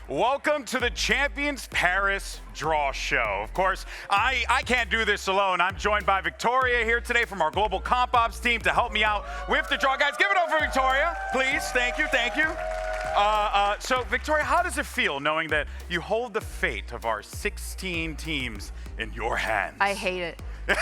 Welcome to the Champions Paris Draw Show. Of course, I can't do this alone. I'm joined by Victoria here today from our Global Comp Ops team to help me out with the draw. Guys, give it up for Victoria, please. Thank you, thank you. So, Victoria, how does it feel knowing that you hold the fate of our 16 teams in your hands? I hate it. I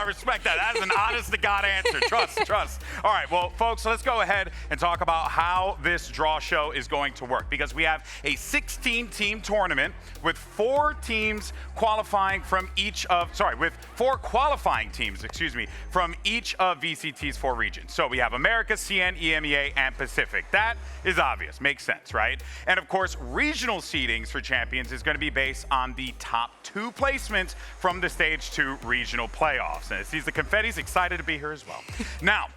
respect that. That is an honest-to-God answer. Trust. All right, well, folks, let's go ahead and talk about how this draw show is going to work, because we have a 16-team tournament with four qualifying teams, from each of VCT's four regions. So we have America, CN, EMEA, and Pacific. That is obvious, makes sense, right? And of course, regional seedings for champions is going to be based on the top two placements from the stage 2 regional playoffs. And it sees the confetti's excited to be here as well. Now,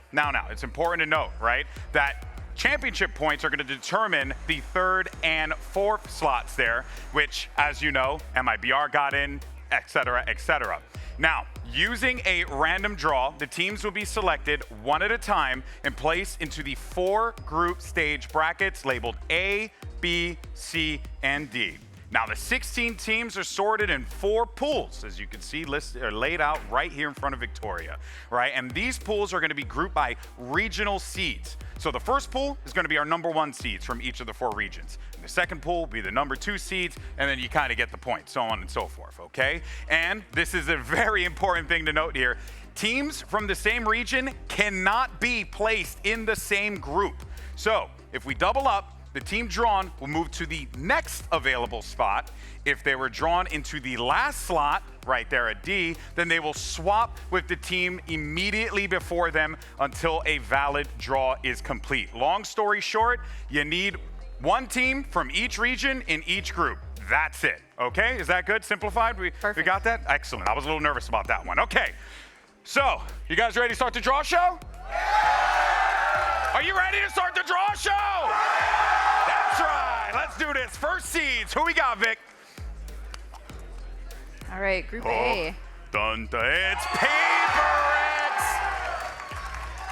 it's important to note, right, that championship points are going to determine the third and fourth slots there, which, as you know, MIBR got in, etc., etc. Now, using a random draw, the teams will be selected one at a time and placed into the 4 group stage brackets labeled A, B, C, and D. Now, the 16 teams are sorted in 4 pools, as you can see laid out right here in front of Victoria, right? And these pools are going to be grouped by regional seeds. So the first pool is going to be our #1 seeds from each of the 4 regions. And the second pool will be the #2 seeds, and then you kind of get the point, so on and so forth, okay? And this is a very important thing to note here. Teams from the same region cannot be placed in the same group. So if we double up, the team drawn will move to the next available spot. If they were drawn into the last slot, right there at D, then they will swap with the team immediately before them until a valid draw is complete. Long story short, you need 1 team from each region in each group. That's it, okay? Is that good? Simplified? We got that? Excellent. I was a little nervous about that one. Okay, so you guys ready to start the draw show? Yeah! Are you ready to start the draw show? Yeah! That's right. Let's do this. First seeds. Who we got, Vic? All right, Group A. It's PaperX.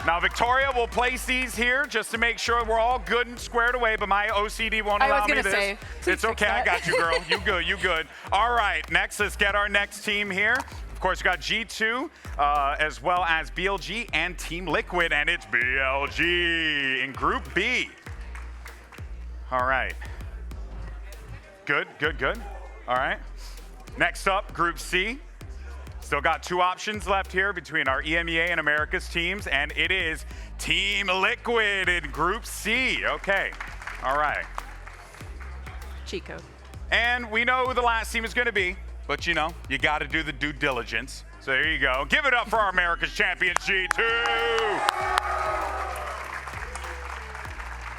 Now, Victoria will place these here just to make sure we're all good and squared away, but my OCD won't allow me this. Say, it's okay. I got you, girl. You good. All right, next, let's get our next team here. Of course, we got G2, as well as BLG and Team Liquid, and it's BLG in Group B. All right. Good. All right. Next up, Group C. Still got 2 options left here between our EMEA and Americas teams, and it is Team Liquid in Group C. Okay. All right. Cheat code. And we know who the last team is going to be, but you know, you got to do the due diligence. So there you go. Give it up for our America's champions, G2.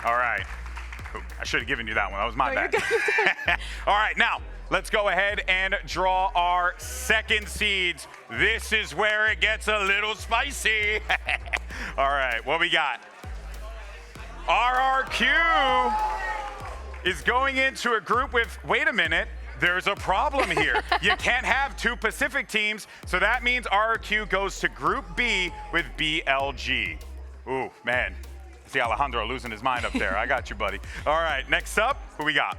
All right. Ooh, I should have given you that one. That was my bad. All right, now let's go ahead and draw our second seeds. This is where it gets a little spicy. All right, what we got? RRQ is going into a group with, wait a minute, there's a problem here. You can't have 2 Pacific teams, so that means RRQ goes to Group B with BLG. Ooh, man. See Alejandro losing his mind up there. I got you, buddy. All right, next up, who we got?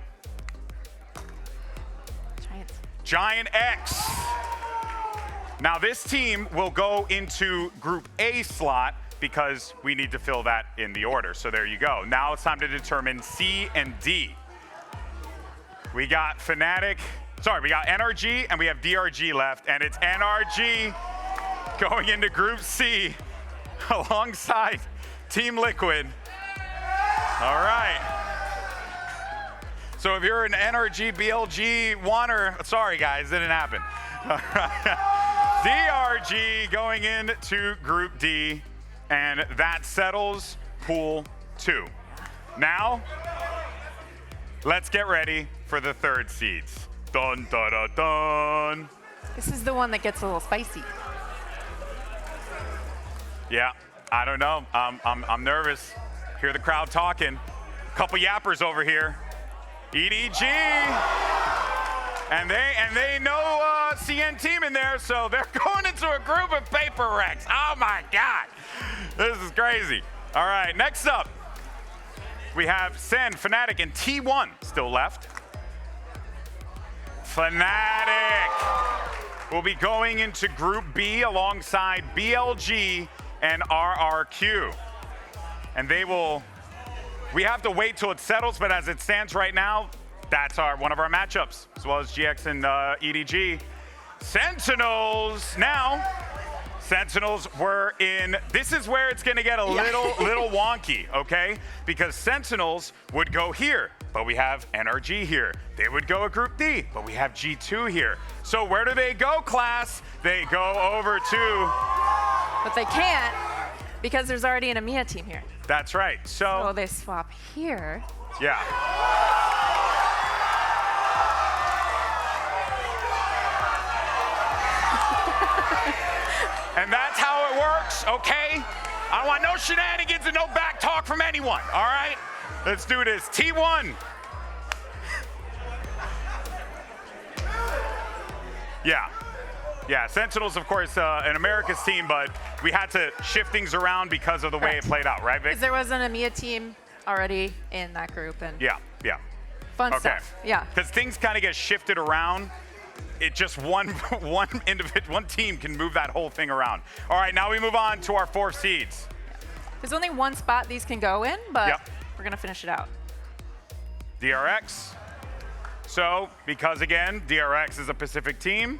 Giant X. Now this team will go into Group A slot because we need to fill that in the order. So there you go. Now it's time to determine C and D. We got we got NRG and we have DRG left, and it's NRG going into Group C alongside Team Liquid. All right. So if you're an NRG, BLG wanter, sorry guys, didn't happen. All right. DRG going into Group D, and that settles Pool 2. Now, let's get ready for the third seeds. Dun, dun, dun, dun. This is the one that gets a little spicy. Yeah. I don't know. I'm nervous. Hear the crowd talking. Couple yappers over here. EDG. And they know CN team in there, so they're going into a group of PaperX. Oh my God. This is crazy. All right, next up, we have Sen, Fnatic, and T1 still left. Fnatic will be going into Group B alongside BLG and RRQ. And we have to wait till it settles, but as it stands right now, that's one of our matchups, as well as GX and EDG. Sentinels now. Sentinels were in, this is where it's gonna get a little wonky, okay? Because Sentinels would go here, but we have NRG here. They would go a Group D, but we have G2 here. So where do they go, class? They go over to... But they can't, because there's already an EMEA team here. That's right, So they swap here. Yeah. And that's how it works, okay? I don't want no shenanigans and no back talk from anyone, all right? Let's do this. T1. Yeah, Sentinels, of course, an Americas team, but we had to shift things around because of the way it played out, right, Vic? Because there was an EMEA team already in that group. And Yeah. fun stuff, yeah. Because things kind of get shifted around. It just one team can move that whole thing around. All right, now we move on to our 4 seeds. There's only one spot these can go in, but we're gonna finish it out. DRX. So, because again, DRX is a Pacific team,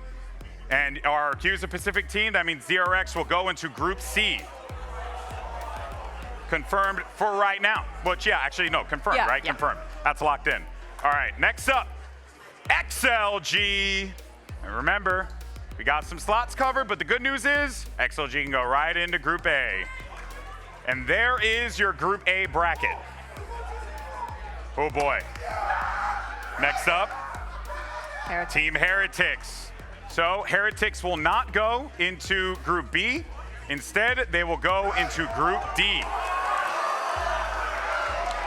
and RRQ is a Pacific team, that means DRX will go into Group C. Confirmed for right now. Which, yeah, actually, no, confirmed, right? Yeah. Confirmed. That's locked in. All right, next up, XLG. And remember, we got some slots covered, but the good news is XLG can go right into Group A. And there is your Group A bracket. Oh boy. Next up, Team Heretics. So Heretics will not go into Group B. Instead, they will go into Group D.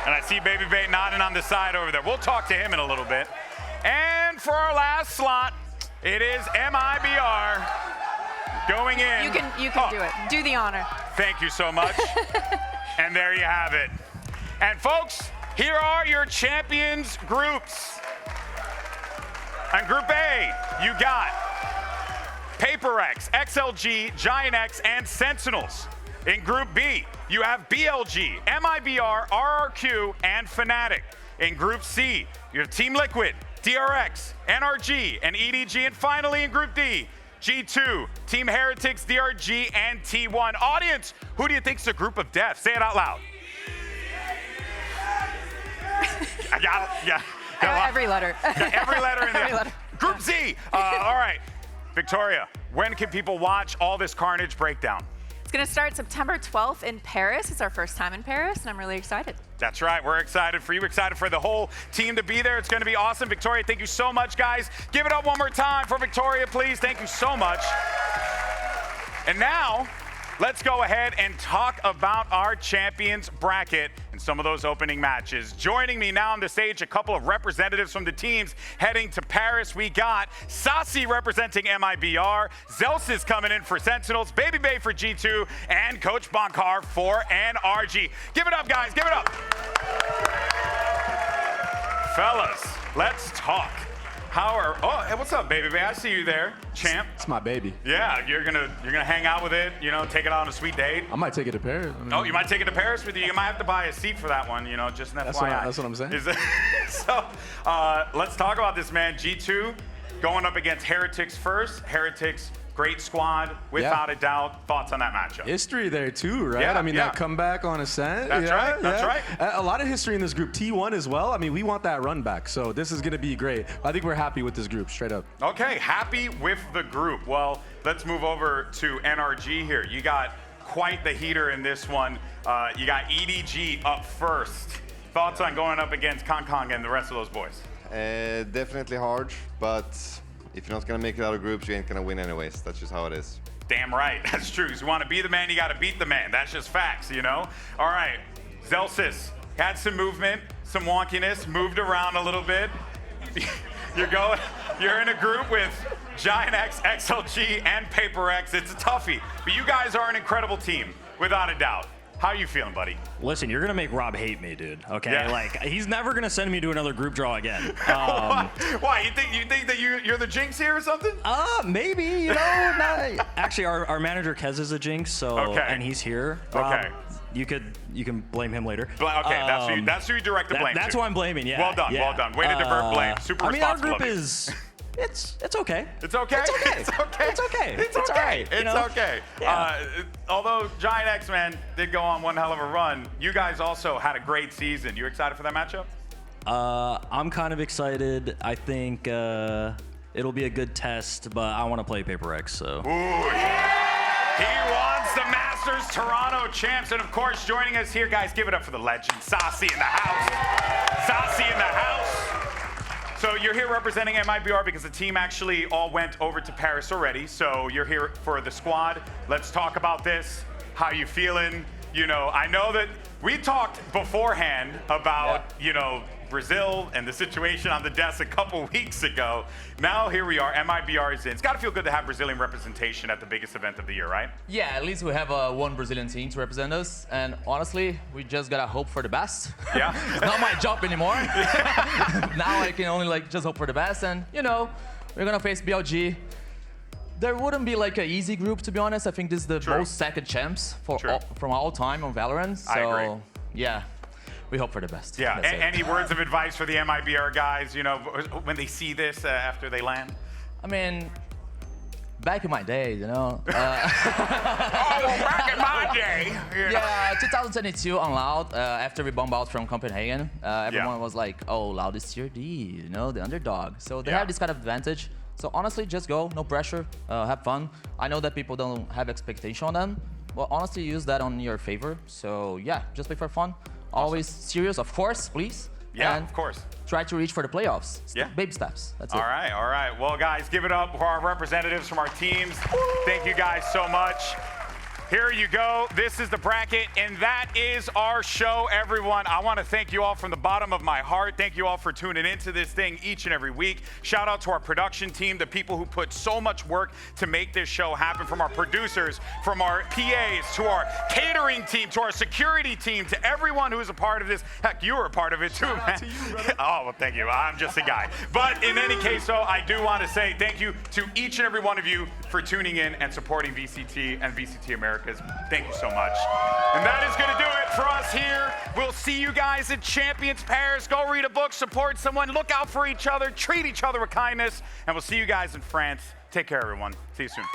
And I see Baby Bay nodding on the side over there. We'll talk to him in a little bit. And for our last slot, it is MIBR going in. You can do it. Do the honor. Thank you so much. And there you have it. And folks, here are your champions groups. On Group A, you got PaperX, XLG, Giant X, and Sentinels. In Group B, you have BLG, MIBR, RRQ, and Fnatic. In Group C, you have Team Liquid, DRX, NRG, and EDG. And finally in Group D, G2, Team Heretics, DRG, and T1. Audience, who do you think's the group of death? Say it out loud. I got it, yeah. Every letter. Every letter in there. Every letter. Group Z. All right, Victoria, when can people watch all this carnage breakdown? It's going to start September 12th in Paris. It's our first time in Paris, and I'm really excited. That's right. We're excited for you. Excited for the whole team to be there. It's going to be awesome. Victoria, thank you so much, guys. Give it up one more time for Victoria, please. Thank you so much. And now, let's go ahead and talk about our champions bracket and some of those opening matches. Joining me now on the stage, a couple of representatives from the teams heading to Paris. We got Sasi representing MIBR, Zels is coming in for Sentinels, Baby Bay for G2, and Coach Bankar for NRG. Give it up, guys, give it up. Fellas, let's talk. Oh, hey, what's up, Baby Bay? I see you there, champ. It's my baby. Yeah, you're gonna hang out with it, take it on a sweet date. I might take it to Paris. Oh, you might take it to Paris with you. You might have to buy a seat for that one, just an FYI. That's what I'm saying. So, let's talk about this, man. G2 going up against Heretics first. Heretics, great squad, without a doubt. Thoughts on that matchup? History there too, right? Yeah, that comeback on Ascent. That's right, that's right. A lot of history in this group. T1 as well. We want that run back. So this is going to be great. I think we're happy with this group, straight up. Okay, happy with the group. Well, let's move over to NRG here. You got quite the heater in this one. You got EDG up first. Thoughts on going up against Kong and the rest of those boys? Definitely hard, but if you're not going to make it out of groups, you ain't going to win anyways. That's just how it is. Damn right. That's true. So you want to be the man, you got to beat the man. That's just facts, All right. Zelsis had some movement, some wonkiness, moved around a little bit. You're in a group with Giant X, XLG, and PaperX. It's a toughie. But you guys are an incredible team, without a doubt. How are you feeling, buddy? Listen, you're gonna make Rob hate me, dude. Okay, Yeah. like he's never gonna send me to another group draw again. Why? You think that you're the jinx here or something? Maybe, you know. Not, actually, our manager Kez is a jinx, so and he's here. Rob, Okay. You can blame him later. Okay, that's who you direct the blame That's to. who I'm blaming. Yeah. Well done, yeah. well done. Way to divert blame. Super I mean, our responsible group of you. is. It's okay. It's okay. It's okay. It's okay. It's okay. It's It's okay. all right, you It's know? okay. Yeah. Although Giant X-Men did go on one hell of a run, you guys also had a great season. You excited for that matchup? I'm kind of excited. I think it'll be a good test, but I want to play Paper X. So. Ooh, yeah. He wants the Masters Toronto champs, and of course, joining us here, guys, give it up for the legend, Saucy in the house. Saucy in the house. So you're here representing MIBR because the team actually all went over to Paris already. So you're here for the squad. Let's talk about this. How you feeling? You know, I know that we talked beforehand about, you know, Brazil and the situation on the desk a couple weeks ago. Now here we are, MIBR is in. It's got to feel good to have Brazilian representation at the biggest event of the year, right? Yeah, at least we have one Brazilian team to represent us. And honestly, we just gotta hope for the best. Yeah. It's not my job anymore. Now I can only just hope for the best. And you know, we're gonna face BLG. There wouldn't be like an easy group, to be honest. I think this is the most second champs from all time on Valorant. So I agree. yeah, we hope for the best. Yeah. That's it. Any words of advice for the MIBR guys? You know, when they see this after they land. I mean, back in my day, you know. Back in my day. Yeah, 2022 on Loud, after we bombed out from Copenhagen, everyone was like, oh, Loud is tier D, you know, the underdog. So they have this kind of advantage. So honestly, just go, no pressure, have fun. I know that people don't have expectation on them, but honestly, use that on your favor. So yeah, just play for fun. Always serious, of course, please. Yeah, and of course. try to reach for the playoffs. Yeah. Baby steps, that's it. All right, all right. Well, guys, give it up for our representatives from our teams. Thank you guys so much. Here you go. This is the bracket, and that is our show, everyone. I want to thank you all from the bottom of my heart. Thank you all for tuning into this thing each and every week. Shout out to our production team, the people who put so much work to make this show happen, from our producers, from our PAs, to our catering team, to our security team, to everyone who is a part of this. Heck, you were a part of it too, man. To you, brother. Oh, well, thank you. I'm just a guy. But in any case, though, I do want to say thank you to each and every one of you for tuning in and supporting VCT and VCT Americas. Thank you so much. And that is going to do it for us here. We'll see you guys at Champions Paris. Go read a book, support someone, look out for each other, treat each other with kindness, and we'll see you guys in France. Take care, everyone. See you soon.